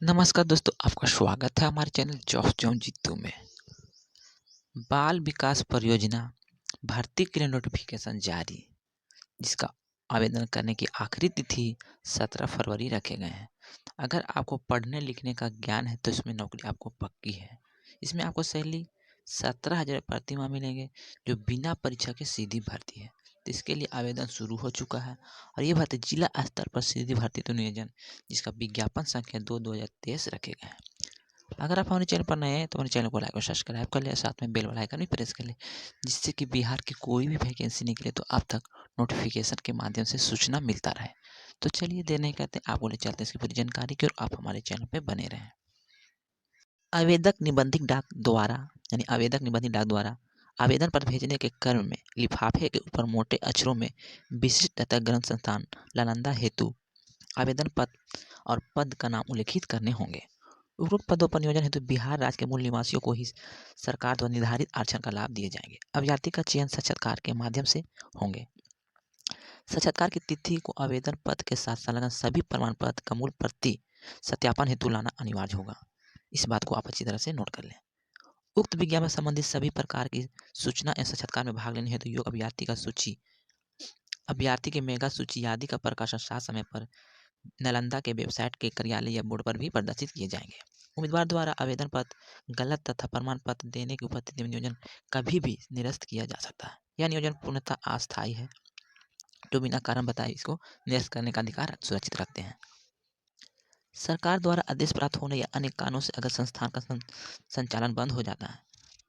नमस्कार दोस्तों, आपका स्वागत है हमारे चैनल जॉब जोन जीतू में। बाल विकास परियोजना भर्ती के लिए नोटिफिकेशन जारी, जिसका आवेदन करने की आखिरी तिथि 17 फरवरी रखे गए हैं। अगर आपको पढ़ने लिखने का ज्ञान है तो इसमें नौकरी आपको पक्की है। इसमें आपको सैलरी 17,000 प्रति माह मिलेंगे, जो बिना परीक्षा के सीधी भर्ती है। तो इसके लिए आवेदन शुरू हो चुका है और ये भर्ती जिला स्तर पर सीधी भर्ती तो नियोजन, जिसका विज्ञापन संख्या 2/2023 रखे गए हैं। अगर आप हमारे चैनल पर नए हैं तो हमारे चैनल को लाइक और सब्सक्राइब कर ले, साथ में बेल वाला आइकन भी प्रेस कर ले, जिससे कि बिहार की कोई भी वैकेंसी निकले तो आप तक नोटिफिकेशन के माध्यम से सूचना मिलता रहे। तो चलिए देर नहीं करते, आपको ले चलते हैं इसकी पूरी जानकारी की और आप हमारे चैनल पर बने रहें। आवेदक निबंधित डाक द्वारा आवेदक निबंधित डाक द्वारा आवेदन पत्र भेजने के क्रम में लिफाफे के ऊपर मोटे अक्षरों में विशिष्ट तथा ग्रंथ संस्थान नालंदा हेतु आवेदन पत्र और पद का नाम उल्लेखित करने होंगे। उपरोक्त पदों पर नियोजन हेतु बिहार राज्य के मूल निवासियों को ही सरकार द्वारा निर्धारित आरक्षण का लाभ दिए जाएंगे। अभ्यर्थी का चयन साक्षात्कार के माध्यम से होंगे। साक्षात्कार की तिथि को आवेदन पत्र के साथ संलग्न सभी प्रमाण पत्र का मूल प्रति सत्यापन हेतु लाना अनिवार्य होगा। इस बात को आप अच्छी तरह से नोट कर लें। उक्त विज्ञापन संबंधित सभी प्रकार की सूचना या साक्षात्कार में भाग लेने हेतु योग्य अभ्यर्थी के मेगा सूची आदि का प्रकाशन साथ समय पर नालंदा के वेबसाइट के कार्यालय या बोर्ड पर भी प्रदर्शित किए जाएंगे। उम्मीदवार द्वारा आवेदन पत्र गलत तथा प्रमाण पत्र देने की उपस्थिति में नियोजन कभी भी निरस्त किया जा सकता है। यह नियोजन पूर्णतः अस्थायी है, तो बिना कारण बताए इसको निरस्त करने का अधिकार सुरक्षित रखते हैं। सरकार द्वारा आदेश प्राप्त होने या अन्य कारणों से अगर संस्थान का संचालन बंद हो जाता है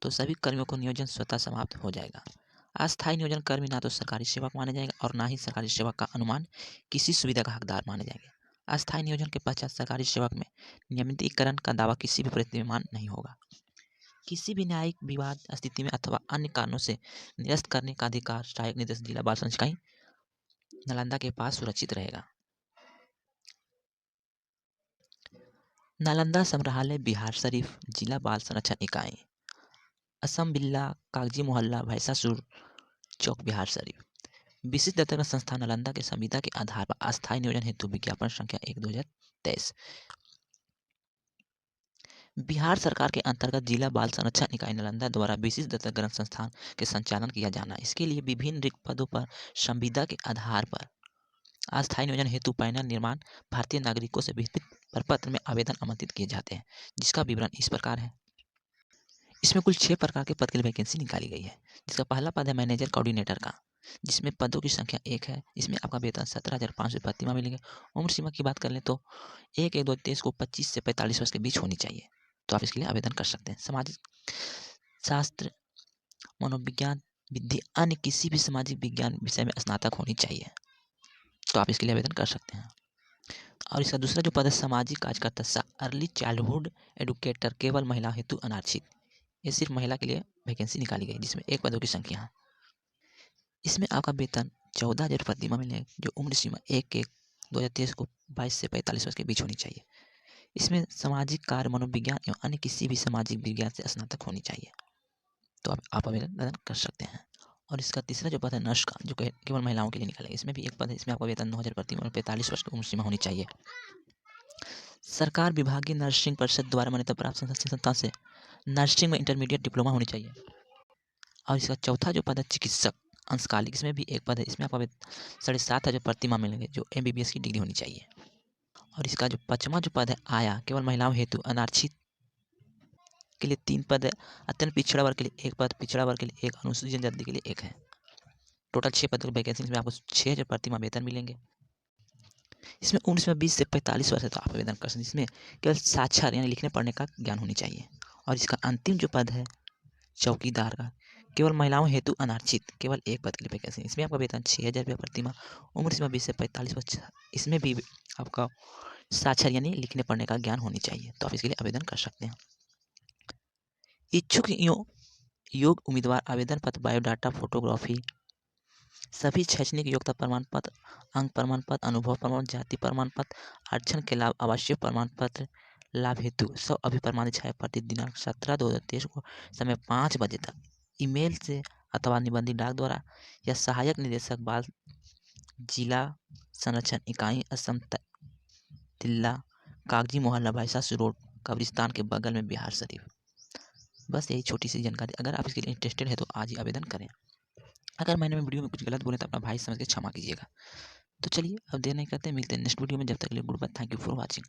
तो सभी कर्मियों को नियोजन स्वतः समाप्त हो जाएगा। अस्थायी नियोजन कर्मी ना तो सरकारी सेवक माने जाएंगे और ना ही सरकारी सेवक का अनुमान किसी सुविधा का हकदार माने जाएंगे। अस्थायी नियोजन के पश्चात सरकारी सेवक में नियमितीकरण का दावा किसी भी परिस्थिति में मान्य नहीं होगा। किसी भी न्यायिक विवाद स्थिति में अथवा अन्य कारणों से निरस्त करने का अधिकार सहायक निदेशक जिला बाल संरक्षण इकाई नालंदा के पास सुरक्षित रहेगा। नालंदा संग्रहालय बिहार शरीफ जिला बाल संरक्षण इकाई असम बिल्ला कागजी मोहल्ला भैंसासुर चौक बिहार शरीफ। विशिष्ट दत्तक संस्थान नालंदा के संविदा के आधार पर अस्थायी नियोजन हेतु विज्ञापन संख्या 1/2023। बिहार सरकार के अंतर्गत जिला बाल संरक्षण इकाई नालंदा द्वारा विशिष्ट दत्तक ग्रंथ संस्थान के संचालन किया जाना। इसके लिए विभिन्न रिक्त पदों पर संविदा के आधार पर अस्थायी नियोजन हेतु पैनल निर्माण भारतीय नागरिकों से विस्तृत प्रपत्र में आवेदन आमंत्रित किए जाते हैं, जिसका विवरण इस प्रकार है। इसमें कुल 6 प्रकार के पद के लिए वैकेंसी निकाली गई है, जिसका पहला पद है मैनेजर कोऑर्डिनेटर का, जिसमें पदों की संख्या 1 है। इसमें आपका वेतन 17,500 प्रति माह मिलेंगे। उम्र सीमा की बात कर लें तो 1/1/2023 को 25 से 45 वर्ष के बीच होनी चाहिए, तो आप इसके लिए आवेदन कर सकते हैं। सामाजिक शास्त्र, मनोविज्ञान, विधि, अन्य किसी भी सामाजिक विज्ञान विषय में स्नातक होनी चाहिए, तो आप इसके लिए आवेदन कर सकते हैं। और इसका दूसरा जो पद है सामाजिक कार्यकर्ता अर्ली चाइल्डहुड एडुकेटर, केवल महिला हेतु अनारक्षित। ये सिर्फ महिला के लिए वैकेंसी निकाली गई, जिसमें 1 पदों की संख्या है। इसमें आपका वेतन 14,000 प्रति माह मिलेगा, जो उम्र सीमा 1/1/2023 को 22 से 45 वर्ष के बीच होनी चाहिए। इसमें सामाजिक कार्य, मनोविज्ञान एवं अन्य किसी भी सामाजिक विज्ञान से स्नातक होनी चाहिए, तो आप आवेदन कर सकते हैं। और इसका तीसरा जो पद है नर्स का, जो केवल महिलाओं के लिए निकाला है। इसमें भी 1 पद है। इसमें आपका वेतन 9,000 प्रति माह, 45 वर्ष की उम्र सीमा होनी चाहिए। सरकार विभागीय नर्सिंग परिषद द्वारा मान्यता प्राप्त संस्था से नर्सिंग में इंटरमीडिएट डिप्लोमा होनी चाहिए। और इसका चौथा जो पद है चिकित्सक अंशकालिक, इसमें भी 1 पद है। इसमें आपका 7,500 प्रति माह मिलेंगे, जो MBBS की डिग्री होनी चाहिए। और इसका जो 5वां जो पद है आया, केवल महिलाओं हेतु अनारक्षित के लिए 3 पद है। अत्यंत पिछड़ा वर्ग के लिए 1 पद, पिछड़ा वर्ग के लिए 1, अनुसूचित जनजाति के लिए 1 है। टोटल 6 पद की वैकेंसी में आपको 6,000 प्रति माह वेतन मिलेंगे। इसमें उम्र सीमा 20 से 45 वर्ष है, तो आप आवेदन कर सकते हैं। इसमें केवल साक्षर यानी लिखने पढ़ने का ज्ञान होनी चाहिए। और इसका अंतिम जो पद है चौकीदार का, केवल महिलाओं हेतु अनारक्षित, केवल 1 पद के लिए वैकेंसी। इसमें आपका वेतन 6,000 रुपये प्रति माह, उम्र सीमा 20 से 45 वर्ष। इसमें भी आपका साक्षर यानी लिखने पढ़ने का ज्ञान होनी चाहिए, तो आप इसके लिए आवेदन कर सकते हैं। इच्छुक योग्य उम्मीदवार आवेदन पत्र, बायोडाटा, फोटोग्राफी, सभी शैक्षणिक योग्यता प्रमाण पत्र, अंक प्रमाण पत्र, अनुभव प्रमाण, जाति प्रमाण पत्र, आरक्षण के लाभ, आवश्यक प्रमाण पत्र, लाभ हेतु सब अभिप्रमाणित छायाप्रति दिनांक 17/2/23 को समय 5 बजे तक ईमेल से अथवा निबंधित डाक द्वारा या सहायक निदेशक बाल जिला संरक्षण इकाई असम तिल्ला कागजी मोहल्ला बाईसास रोड, कब्रिस्तान के बगल में, बिहार शरीफ। बस यही छोटी सी जानकारी, अगर आप इसके लिए इंटरेस्टेड है तो आज ही आवेदन करें। अगर मैंने वीडियो में कुछ गलत बोले तो अपना भाई समझ के क्षमा कीजिएगा। तो चलिए अब देर नहीं करते, मिलते हैं नेक्स्ट वीडियो में। जब तक के लिए goodbye, thank you for watching.